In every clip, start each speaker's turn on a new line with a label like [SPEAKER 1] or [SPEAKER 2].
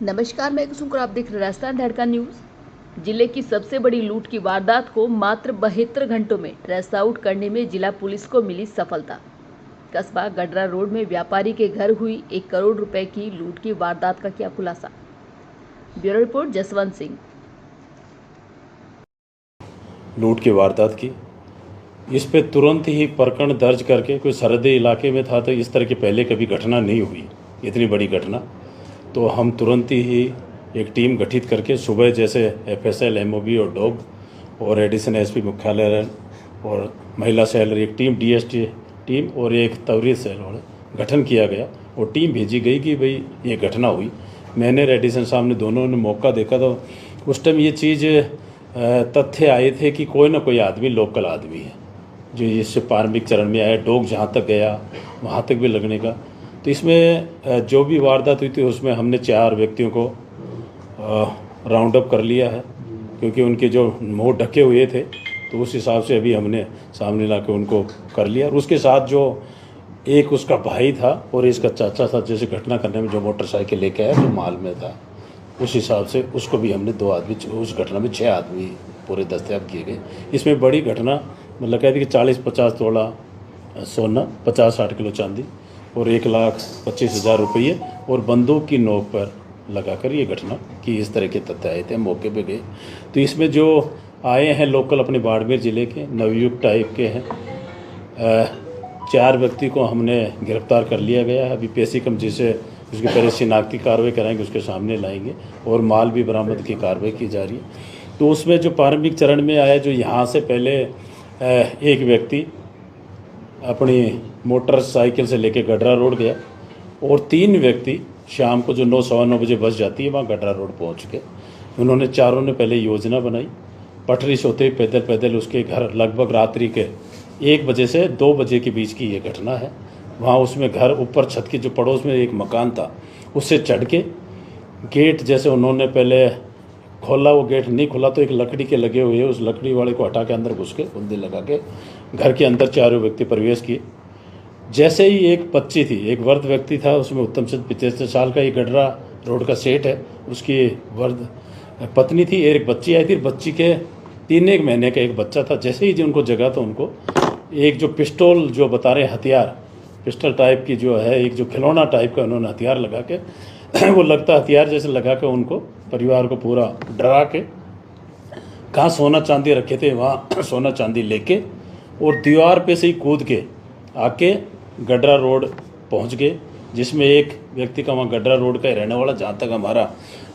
[SPEAKER 1] नमस्कार, मैं कुसुम और आप देख रहे हैं राजस्थान धड़का न्यूज। जिले की सबसे बड़ी लूट की वारदात को मात्र 72 घंटों में ट्रेस आउट करने में जिला पुलिस को मिली सफलता। कस्बा गडरा रोड में व्यापारी के घर हुई 1 करोड़ रुपए की लूट की वारदात का किया खुलासा। Bureau report Jaswant Singh.
[SPEAKER 2] लूट की वारदात की, इस पे तुरंत ही प्रकरण दर्ज करके, कोई सरहदी इलाके में था तो इस तरह की पहले कभी घटना नहीं हुई, इतनी बड़ी घटना। तो हम तुरंत ही एक टीम गठित करके सुबह जैसे एफएसएल, एमओबी और डॉग और एडिशन एसपी मुख्यालय और महिला सेल, एक टीम डीएसटी टीम और एक त्वरित सेल गठन किया गया और टीम भेजी गई कि भाई ये घटना हुई। मैंने एडिशन साहब ने, दोनों ने मौका देखा तो उस टाइम ये चीज़ तथ्य आए थे कि कोई ना कोई आदमी लोकल आदमी है जो इससे प्रारंभिक चरण में आया। डॉग जहाँ तक गया वहाँ तक भी लगने का। तो इसमें जो भी वारदात हुई थी उसमें हमने 4 व्यक्तियों को राउंड अप कर लिया है, क्योंकि उनके जो मुँह ढके हुए थे तो उस हिसाब से अभी हमने सामने ला के उनको कर लिया। और उसके साथ जो एक उसका भाई था और इसका चाचा था, जैसे घटना करने में जो मोटरसाइकिल लेके आया जो माल में था, उस हिसाब से उसको भी हमने 2 आदमी, उस घटना में 6 आदमी पूरे दस्तयाब किए गए। इसमें बड़ी घटना मतलब कहते कि 40-50 तोला सोना, 50-60 किलो चांदी और 1,25,000 रुपये और बंदूक की नोक पर लगाकर ये घटना की, इस तरह के तथ्य आए थे। मौके पे गए तो इसमें जो आए हैं लोकल अपने बाड़मेर ज़िले के नवयुक्त टाइप के हैं। 4 व्यक्ति को हमने गिरफ्तार कर लिया गया है। अभी पेशी कब्जे से उसके पहले शिनाख्ती कार्रवाई कराएंगे, उसके सामने लाएंगे और माल भी बरामद की कार्रवाई की जा रही है। तो उसमें जो प्रारंभिक चरण में आया, जो यहाँ से पहले एक व्यक्ति अपनी मोटरसाइकिल से लेके गडरा रोड गया और 3 व्यक्ति शाम को जो 9, सवा 9 बजे बस जाती है वहाँ गडरा रोड पहुँच गए। उन्होंने चारों ने पहले योजना बनाई, पटरी से होते पैदल पैदल उसके घर, लगभग रात्रि के 1 बजे से 2 बजे के बीच की ये घटना है। वहाँ उसमें घर ऊपर छत के जो पड़ोस में एक मकान था उससे चढ़ के गेट जैसे उन्होंने पहले खोला, वो गेट नहीं खुला तो एक लकड़ी के लगे हुए उस लकड़ी वाले को हटा के अंदर घुस के कुंदे लगा के घर के अंदर 4 व्यक्ति प्रवेश किए। जैसे ही एक बच्ची थी, एक वृद्ध व्यक्ति था, उसमें उत्तम सिंह 75 साल का, ये गडरा रोड का सेठ है, उसकी वृद्ध पत्नी थी, एक बच्ची आई थी। बच्ची के 3 महीने का एक बच्चा था। जैसे ही जो उनको जगा तो उनको एक जो पिस्टल, जो बता रहे हथियार, पिस्टल टाइप की जो है, एक जो खिलौना टाइप का उन्होंने हथियार लगा के वो लगता हथियार जैसे लगा के उनको, परिवार को पूरा डरा के, कहाँ सोना चांदी रखे थे वहाँ सोना चांदी लेके और दीवार पे से ही कूद के आके गडरा रोड पहुँच गए, जिसमें एक व्यक्ति का वहाँ गडरा रोड का ही रहने वाला, जहाँ तक हमारा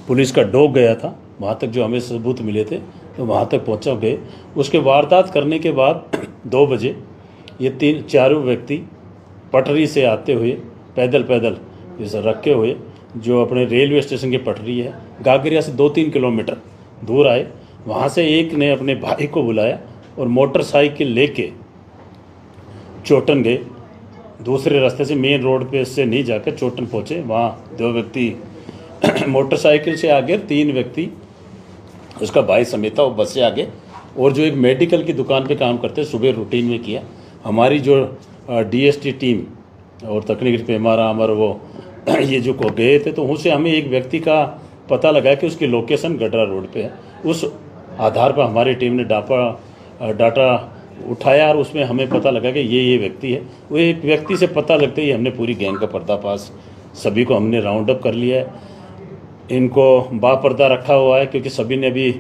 [SPEAKER 2] पुलिस का डॉग गया था वहाँ तक जो हमें सबूत मिले थे तो वहाँ तक पहुँचा गए। उसके वारदात करने के बाद 2 बजे ये 3-4 व्यक्ति पटरी से आते हुए पैदल पैदल जैसे रखे हुए जो अपने रेलवे स्टेशन की पटरी है, गागरिया से 2-3 किलोमीटर दूर आए। वहाँ से एक ने अपने भाई को बुलाया और मोटरसाइकिल लेके चोटन गए। दूसरे रास्ते से मेन रोड पे से नहीं जाकर चोटन पहुँचे। वहाँ 2 व्यक्ति मोटरसाइकिल से आगे, 3 व्यक्ति उसका भाई समेत था वो बस से आगे, और जो एक मेडिकल की दुकान पे काम करते सुबह रूटीन में किया। हमारी जो डीएसटी टीम और तकनीकी पैमारा अमर वो ये जो को गए थे तो उनसे हमें एक व्यक्ति का पता लगा कि उसकी लोकेशन गडरा रोड पे है। उस आधार पर हमारी टीम ने डाटा उठाया और उसमें हमें पता लगा कि ये व्यक्ति है। वो एक व्यक्ति से पता लगते ही हमने पूरी गैंग का पर्दाफाश, सभी को हमने राउंड अप कर लिया है। इनको बापर्दा रखा हुआ है क्योंकि सभी ने अभी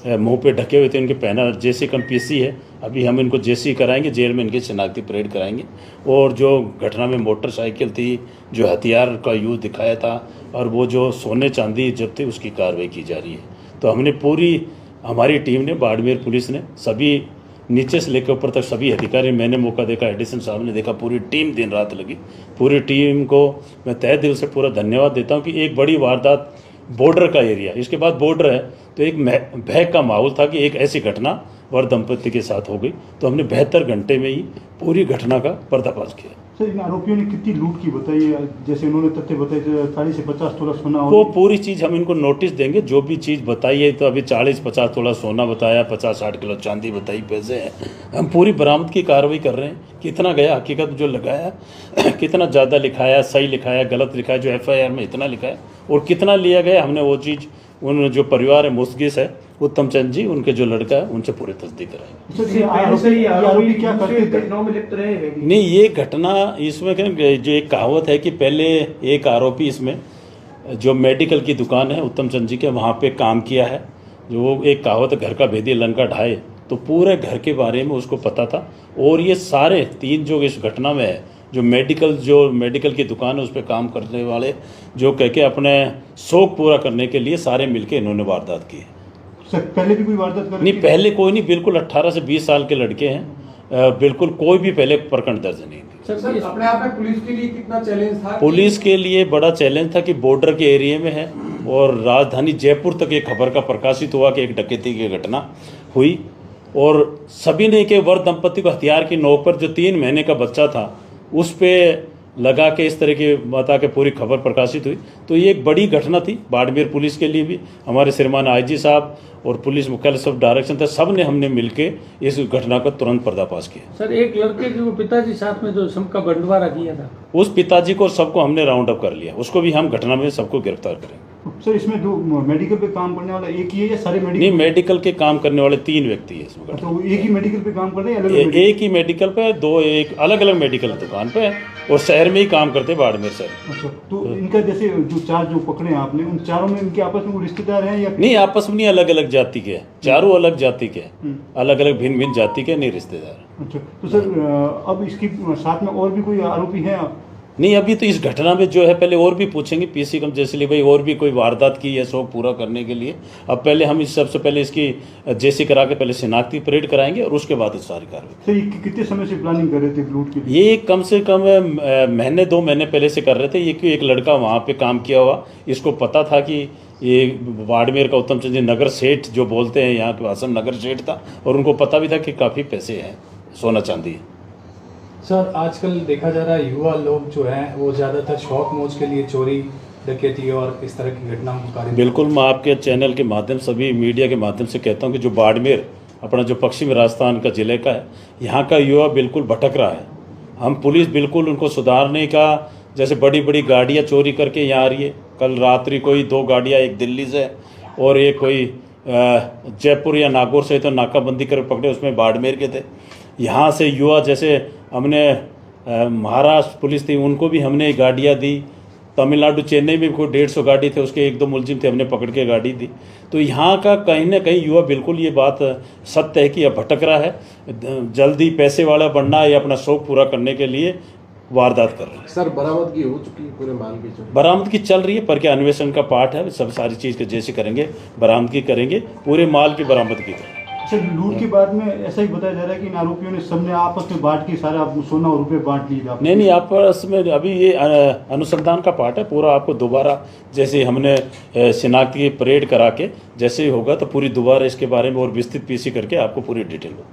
[SPEAKER 2] मुंह पे ढके हुए थे, इनके पहना जेसी कम पीसी है। अभी हम इनको जेसी कराएंगे, जेल में इनकी शिनाख्ती परेड कराएंगे। और जो घटना में मोटरसाइकिल थी, जो हथियार का यूज़ दिखाया था और वो जो सोने चांदी जब थे, उसकी कार्रवाई की जा रही है। तो हमने पूरी, हमारी टीम ने, बाड़मेर पुलिस ने, सभी नीचे से लेकर ऊपर तक सभी अधिकारी, मैंने मौका देखा, एडिशन साहब ने देखा, पूरी टीम दिन रात लगी। पूरी टीम को मैं तहे दिल से पूरा धन्यवाद देता हूँ कि एक बड़ी वारदात, बॉर्डर का एरिया, इसके बाद बॉर्डर है तो एक भय का माहौल था कि एक ऐसी घटना वर दंपति के साथ हो गई। तो हमने 72 घंटे में ही पूरी घटना का पर्दाफाश किया।
[SPEAKER 3] सर इन आरोपियों ने कितनी लूट की बताई है? जैसे उन्होंने तथ्य बताए 40 से 50 तोला सोना।
[SPEAKER 2] वो पूरी चीज़ हम इनको नोटिस देंगे, जो भी चीज़ बताई है। तो अभी 40-50 तोला सोना बताया, 50-60 किलो चांदी बताई, पैसे हैं। हम पूरी बरामद की कार्रवाई कर रहे हैं। कितना गया, हकीकत जो लगाया कितना ज़्यादा लिखाया, सही लिखाया, गलत लिखाया, जो FIR में इतना लिखा है और कितना लिया गया, हमने वो चीज़ उन जो परिवार है मुस्गिस है उत्तम चंद जी, उनके जो लड़का है उनसे पूरी तस्दीक कराएंगे।
[SPEAKER 3] आरोपी क्या करते थे?
[SPEAKER 2] नहीं, ये घटना इसमें जो एक कहावत है कि पहले एक आरोपी इसमें जो मेडिकल की दुकान है उत्तम चंद जी के, वहाँ पे काम किया है। जो वो एक कहावत है, घर का भेदी लंका ढाए, तो पूरे घर के बारे में उसको पता था। और ये सारे 3 जो इस घटना में है, जो मेडिकल की दुकान है उस पर काम करने वाले, जो कह के अपने शौक पूरा करने के लिए सारे मिलके इन्होंने वारदात की है।
[SPEAKER 3] सर पहले भी कोई वारदात कर?
[SPEAKER 2] नहीं, पहले कोई नहीं, बिल्कुल 18 से 20 साल के लड़के हैं, बिल्कुल कोई भी पहले प्रकरण दर्ज नहीं।
[SPEAKER 4] सर अपने आप में पुलिस के लिए कितना चैलेंज था?
[SPEAKER 2] पुलिस के लिए बड़ा चैलेंज था कि बॉर्डर के एरिया में है और राजधानी जयपुर तक एक खबर का प्रकाशित हुआ कि एक डकैती की घटना हुई और सभी ने के वर दंपति को हथियार की नोक पर जो 3 महीने का बच्चा था उस पर लगा के इस तरह की बता के पूरी खबर प्रकाशित हुई। तो ये एक बड़ी घटना थी बाड़मेर पुलिस के लिए भी। हमारे श्रीमान IG साहब और पुलिस मुख्यालय सब डायरेक्शन थे, सब ने हमने मिलके इस घटना का तुरंत पर्दाफाश किया।
[SPEAKER 5] सर एक लड़के के वो पिताजी साथ में जो सबका बंटवारा किया था,
[SPEAKER 2] उस पिताजी को सबको हमने राउंड अप कर लिया, उसको भी हम घटना में सबको गिरफ्तार करेंगे।
[SPEAKER 3] सर इसमें जो मेडिकल पे काम करने वाला एक ही है या सारे मेडिकल?
[SPEAKER 2] नहीं, मेडिकल के काम करने वाले 3 व्यक्ति है इसमें।
[SPEAKER 3] तो वो एक ही मेडिकल पे काम कर रहे हैं अलग अलग?
[SPEAKER 2] एक ही मेडिकल पे, 2 एक अलग अलग मेडिकल दुकान पे और शहर में ही काम करते बाड़मेर शहर।
[SPEAKER 3] अच्छा, तो इनका जैसे जो 4 जो पकड़े हैं आपने, उन चारों में इनके आपस में वो रिश्तेदार हैं या
[SPEAKER 2] नहीं? आपस में नहीं, अलग अलग जाति के, चारों अलग जाति के, अलग अलग भिन्न भिन्न जाति के, नहीं रिश्तेदार।
[SPEAKER 3] अच्छा, तो सर अब इसकी साथ में और भी कोई आरोपी हैं?
[SPEAKER 2] नहीं, अभी तो इस घटना में जो है पहले और भी पूछेंगे PC कम जैसे भाई और भी कोई वारदात की है शौक पूरा करने के लिए। अब पहले हम इस सबसे पहले इसकी JC करा के पहले शिनाख्ती परेड कराएंगे और उसके बाद इस सारी कार्रवाई।
[SPEAKER 3] सर ये कितने समय से प्लानिंग कर रहे थे लूट की?
[SPEAKER 2] ये कम से कम महीने 2 महीने पहले से कर रहे थे। ये क्यों, एक लड़का वहाँ पे काम किया हुआ, इसको पता था कि ये बाड़मेर का उत्तम चंद जी नगर सेठ जो बोलते हैं, यहाँ के आसम नगर सेठ था और उनको पता भी था कि काफ़ी पैसे हैं, सोना चांदी है।
[SPEAKER 4] सर आजकल देखा जा रहा है युवा लोग जो हैं वो ज़्यादातर शौक मौज के लिए चोरी डकैती और इस तरह की घटनाओं को कार्य।
[SPEAKER 2] बिल्कुल, मैं आपके चैनल के माध्यम सभी मीडिया के माध्यम से कहता हूँ कि जो बाड़मेर अपना जो पश्चिमी राजस्थान का ज़िले का है, यहाँ का युवा बिल्कुल भटक रहा है। हम पुलिस बिल्कुल उनको सुधारने का, जैसे बड़ी बड़ी गाड़ियाँ चोरी करके यहाँ आ रही है। कल रात्रि कोई 2 गाड़ियाँ, एक दिल्ली से और एक कोई जयपुर या नागौर से, तो नाकाबंदी कर पकड़े, उसमें बाड़मेर के थे। यहाँ से युवा, जैसे हमने महाराष्ट्र पुलिस थी उनको भी हमने गाड़ियाँ दी। तमिलनाडु चेन्नई में कोई 150 गाड़ी थे, उसके 1-2 मुलजिम थे, हमने पकड़ के गाड़ी दी। तो यहाँ का कहीं ना कहीं युवा बिल्कुल ये बात सत्य है कि यह भटक रहा है, जल्दी पैसे वाला बनना या अपना शौक पूरा करने के लिए वारदात कर रहे हैं।
[SPEAKER 6] सर बरामदगी हो चुकी है पूरे माल की?
[SPEAKER 2] बरामदगी चल रही है, पर क्या अन्वेषण का पार्ट है, सब सारी चीज़ के जैसे करेंगे, बरामदगी करेंगे, पूरे माल की बरामदगी करेंगे।
[SPEAKER 3] सर लूट के बाद में ऐसा ही बताया जा रहा है कि इन आरोपियों ने सबने आपस में बांट के सारा सोना और रुपए बांट लिए थे।
[SPEAKER 2] नहीं, आपस में अभी ये अनुसंधान का पार्ट है पूरा। आपको दोबारा जैसे हमने शिनाख्ती परेड करा के जैसे ही होगा तो पूरी दोबारा इसके बारे में और विस्तृत PC करके आपको पूरी डिटेल हो।